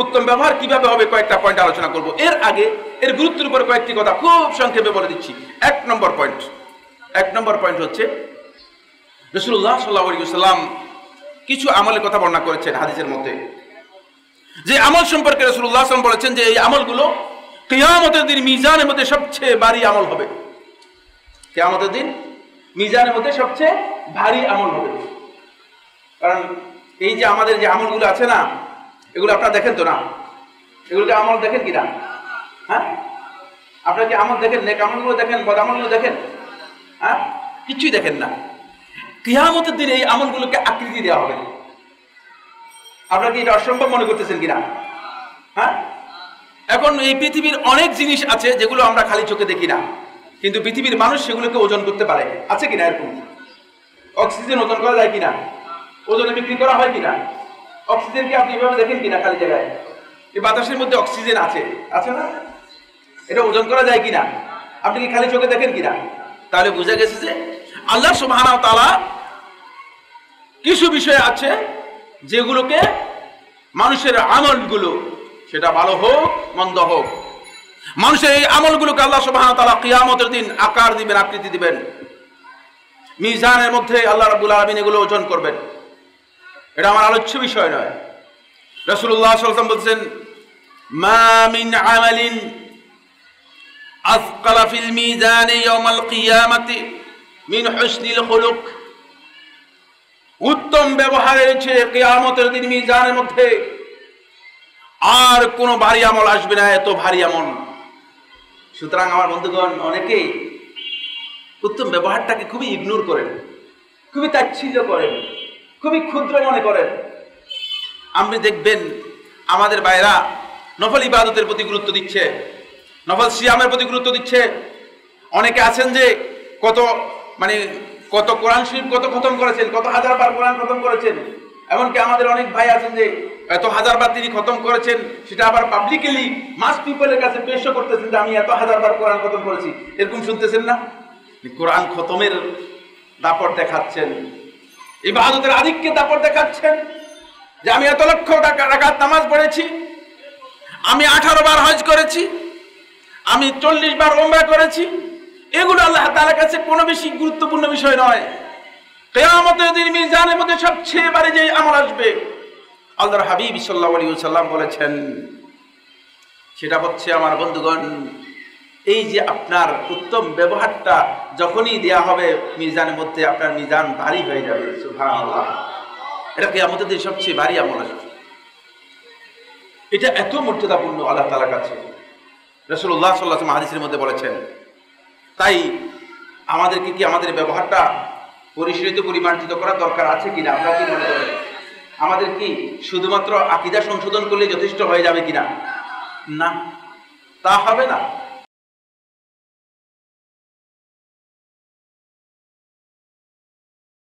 উত্তম ব্যবহার কিভাবে হবে কয়েকটা পয়েন্ট আলোচনা করব। এর আগে এর গুরুত্বের উপর কয়েকটি কথা খুব সংক্ষেপে বলে দিচ্ছি। এক নম্বর পয়েন্ট হচ্ছে রাসূলুল্লাহ সাল্লাল্লাহু আলাইহি ওয়াসাল্লাম কিছু আমলের কথা বর্ণনা করেছেন হাদিসের মধ্যে, যে আমল সম্পর্কে রাসূলুল্লাহ সাল্লাল্লাহু আলাইহি ওয়াসাল্লাম বলেছেন যে এই আমলগুলো কিয়ামতের দিন মিজানের মধ্যে সবচেয়ে ভারী আমল হবে। কিয়ামতের দিন মিজানের মধ্যে সবচেয়ে ভারী আমল হবে। কারণ এই যে আমাদের যে আমলগুলো আছে না, এগুলো আপনারা দেখেন তো না? এগুলোকে আমল দেখেন কিনা? হ্যাঁ, আপনারা কি আমল দেখেন? নেক আমলগুলো দেখেন, বদ আমলগুলো দেখেন? হ্যাঁ, কিছুই দেখেন না। কিয়ামতের দিন এই আমলগুলোকে আকৃতি দেওয়া হবে। আপনারা কি এটা অসম্ভব মনে করতেছেন কিনা? হ্যাঁ, এখন এই পৃথিবীর অনেক জিনিস আছে যেগুলো আমরা খালি চোখে দেখি না, কিন্তু পৃথিবীর মানুষ সেগুলোকে ওজন করতে পারে। আছে কিনা এরকম? অক্সিজেন ওজন করা যায় কিনা? ওজনে বিক্রি করা হয় কিনা? অক্সিজেনকে আপনি এভাবে দেখেন কিনা খালি জায়গায়? এই বাতাসের মধ্যে অক্সিজেন আছে, আছে না? এটা ওজন করা যায় কিনা? আপনি কি খালি চোখে দেখেন কিনা? তাহলে বোঝা গেছে যে আল্লাহ সুবহানাহু ওয়া তাআলা কিছু বিষয় আছে যেগুলোকে মানুষের আমলগুলো, সেটা ভালো হোক মন্দ হোক, মানুষের এই আমলগুলোকে আল্লাহ সুবহানাহু ওয়া তাআলা কিয়ামতের দিন আকার দিবেন, আকৃতি দিবেন। মিজানের মধ্যে আল্লাহ রাব্বুল আলামিন এগুলো ওজন করবেন। এটা আমার আলোচ্য বিষয় নয়। রাসূলুল্লাহ সাল্লাল্লাহু আলাইহি ওয়াসাল্লাম বলেছেন, মা মিন আমালিন আযকালা ফিল মিজানি ইয়াউমাল কিয়ামাতি মিন হুসনিল খুলুক। উত্তম ব্যবহারের চেয়ে কিয়ামতের দিন মিজানের মধ্যে আর কোনো ভারী আমল আসবে না, এত ভারী আমল। সুতরাং আমার বন্ধুগণ, অনেকেই উত্তম ব্যবহারটাকে খুবই ইগনোর করেন, খুবই তাচ্ছিল্য করেন, খুবই ক্ষুদ্র মনে করেন। আপনি দেখবেন আমাদের ভাইরা নফল ইবাদতের প্রতি গুরুত্ব দিচ্ছে, নফল সিয়ামের প্রতি গুরুত্ব দিচ্ছে। অনেকে আছেন যে কত কোরআন শরীফ কত খতম করেছেন, কত হাজারবার কোরআন খতম করেছেন। এমনকি আমাদের অনেক ভাই আছেন যে এত হাজারবার তিনি খতম করেছেন, সেটা আবার পাবলিকলি মাস পিপলের কাছে পেশও করতেছেন যে আমি এত হাজারবার কোরআন খতম করেছি। এরকম শুনতেছেন না? কোরআন খতমের দাপট দেখাচ্ছেন, ইবাদতের আধিক্যের দাপট দেখাচ্ছেন, যে আমি এত লক্ষ রাকাত নামাজ পড়েছি, আমি 18 বার হজ করেছি, আমি 40 বার উমরা করেছি। এগুলো আল্লাহ তাআলার কাছে কোনো বেশি গুরুত্বপূর্ণ বিষয় নয়। কিয়ামতের দিন মিজানের মধ্যে সবচেয়ে ভারী যে আমল আসবে, আল্লাহর হাবিব সাল্লাল্লাহু আলাইহি ওয়াসাল্লাম বলেছেন, সেটা হচ্ছে আমার বন্ধুগণ, এই যে আপনার উত্তম ব্যবহারটা যখনই দেয়া হবে মিজানের মধ্যে, আপনার মিজান ভারী হয়ে যাবে। সুবহানাল্লাহ, এটা কিয়ামতের দিন সবচেয়ে ভারী আমল আসবে। এটা এত মর্যাদাপূর্ণ আল্লাহ তাআলার কাছে। রাসূলুল্লাহ সাল্লাল্লাহু আলাইহি ওয়াসাল্লাম হাদিসের মধ্যে বলেছেন। তাই আমাদেরকে কি আমাদের ব্যবহারটা পরিশীলিত পরিমার্জিত করার দরকার আছে কিনা? আপনারা কি মনে করেন? আমাদের কি শুধুমাত্র আকীদা সংশোধন করলে যথেষ্ট হয়ে যাবে কিনা? না, তা হবে না।